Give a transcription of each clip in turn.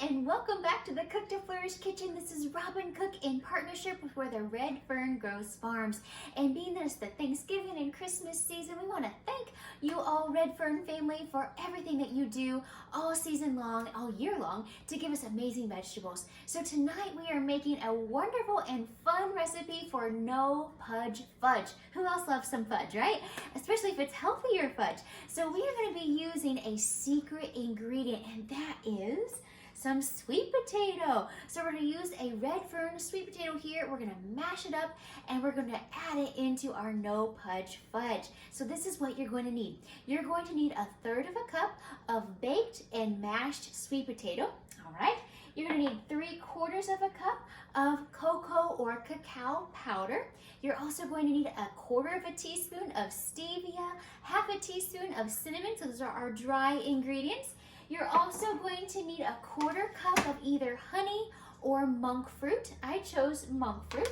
and welcome back to the Cook to Flourish Kitchen. This is Robin Cook in partnership with where the Red Fern Grows Farms. And being that it's the Thanksgiving and Christmas season, we want to thank you all Red Fern family for everything that you do all season long, all year long, to give us amazing vegetables. So tonight we are making a wonderful and fun recipe for no Pudge Fudge. Who else loves some fudge, right? Especially if it's healthier fudge. So we are going to be using a secret ingredient, and that is some sweet potato. So we're going to use a Red Fern sweet potato here. We're going to mash it up and we're going to add it into our no Pudge Fudge. So this is what you're going to need. You're going to need 1/3 of a cup of baked and mashed sweet potato. All right. You're going to need 3/4 of a cup of cocoa or cacao powder. You're also going to need 1/4 teaspoon of stevia, 1/2 teaspoon of cinnamon. So those are our dry ingredients. You're also going to need 1/4 cup of either honey or monk fruit. I chose monk fruit.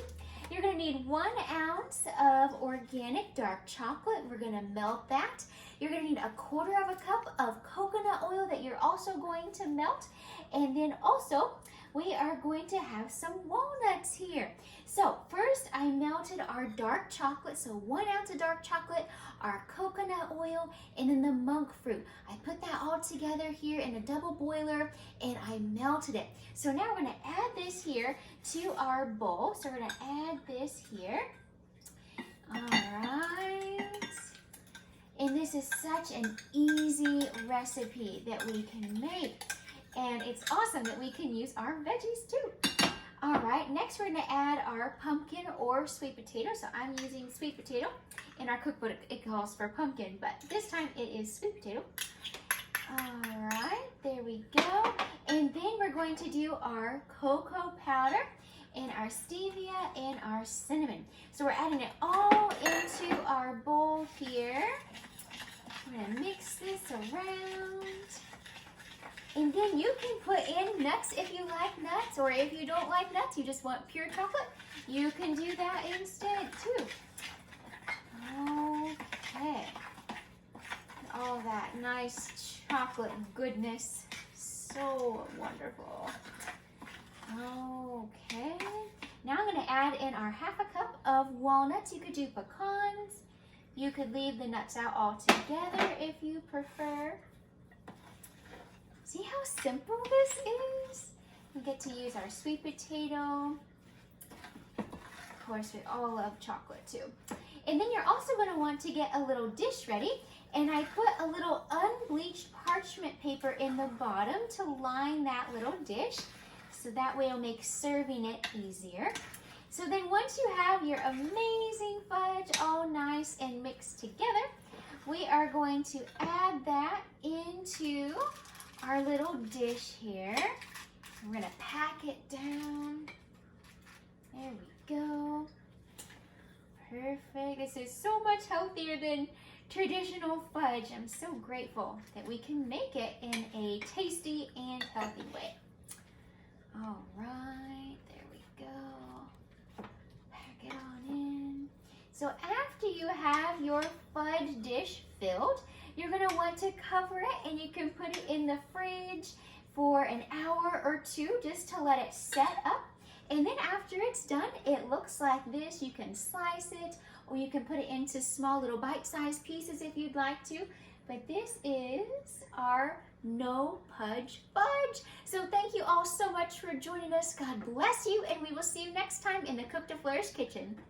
You're going to need 1 ounce of organic dark chocolate. We're going to melt that. You're going to need 1/4 cup of coconut oil that you're also going to melt. And then also, we are going to have some walnuts here. So first I melted our dark chocolate, so 1 ounce of dark chocolate, our coconut oil, and then the monk fruit. I put that all together here in a double boiler and I melted it. So now we're gonna add this here to our bowl. So we're gonna add this here. All right. And this is such an easy recipe that we can make. And it's awesome that we can use our veggies too. All right, next we're gonna add our pumpkin or sweet potato. So I'm using sweet potato. In our cookbook it calls for pumpkin, but this time it is sweet potato. All right, there we go. And then we're going to do our cocoa powder and our stevia and our cinnamon. So we're adding it all into our bowl here. We're gonna mix this around. And then you can put in nuts if you like nuts, or if you don't like nuts, you just want pure chocolate, you can do that instead too. Okay. All that nice chocolate goodness. So wonderful. Okay. Now I'm going to add in our 1/2 cup of walnuts. You could do pecans. You could leave the nuts out altogether if you prefer. See how simple this is? We get to use our sweet potato. Of course, we all love chocolate too. And then you're also going to want to get a little dish ready. And I put a little unbleached parchment paper in the bottom to line that little dish. So that way it'll make serving it easier. So then once you have your amazing fudge all nice and mixed together, we are going to add that into our little dish here. We're gonna pack it down. There we go. Perfect. This is so much healthier than traditional fudge. I'm so grateful that we can make it in a tasty and healthy way. All right, there we go. Pack it on in. So after you have your fudge dish filled, you're going to want to cover it, and you can put it in the fridge for an hour or two just to let it set up. And then after it's done, it looks like this. You can slice it, or you can put it into small little bite-sized pieces if you'd like to. But this is our no Pudge Fudge. So thank you all so much for joining us. God bless you, and we will see you next time in the Cook to Flourish kitchen.